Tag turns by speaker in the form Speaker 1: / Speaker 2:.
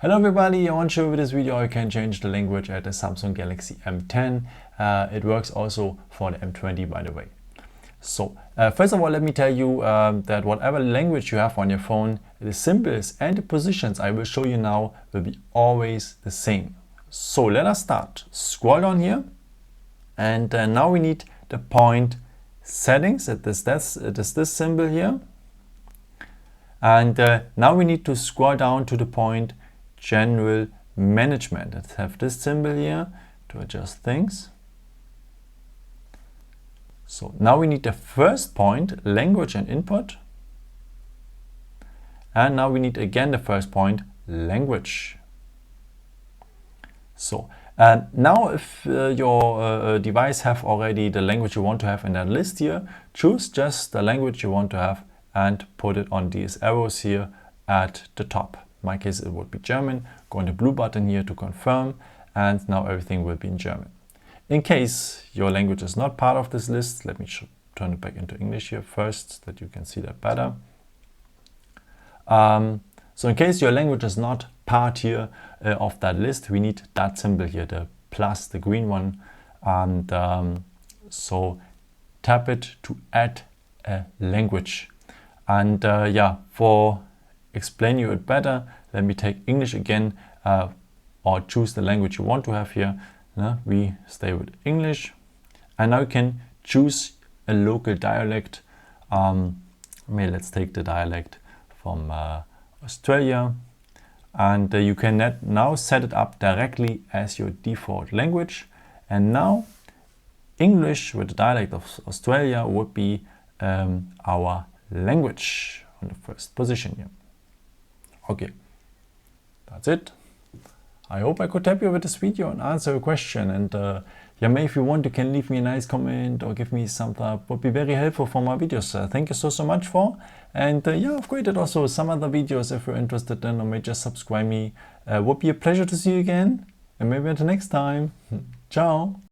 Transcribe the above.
Speaker 1: Hello everybody, I want to show you with this video you can change the language at the Samsung Galaxy M10. It works also for the M20, by the way. So first of all, let me tell you that whatever language you have on your phone, the symbols and the positions I will show you now will be always the same. So let us start. Scroll down here, and now we need the point settings. It is this symbol here. And now we need to scroll down to the point general management. Let's have this symbol here to adjust things. So now we need the first point, language and input. And now we need again the first point, language. So now if your device have already the language you want to have in that list here, choose just the language you want to have and put it on these arrows here at the top. In my case, it would be German. Go on the blue button here to confirm, and now everything will be in German. In case your language is not part of this list, let me turn it back into English here first, so that you can see that better. So in case your language is not part here of that list, we need that symbol here, the plus, the green one. And so tap it to add a language. And yeah, for explain you it better, let me take English again, or choose the language you want to have here. We stay with English, and now you can choose a local dialect. Let's take the dialect from Australia, and you can now set it up directly as your default language. And now English with the dialect of Australia would be our language on the first position here. Okay, that's it. I hope I could help you with this video and answer your question. And yeah, maybe if you want, you can leave me a nice comment or give me some thumbs up. Would be very helpful for my videos. Thank you so much for. And yeah, I've created also some other videos if you're interested in, or maybe just subscribe me. Would be a pleasure to see you again, and maybe until next time. Ciao.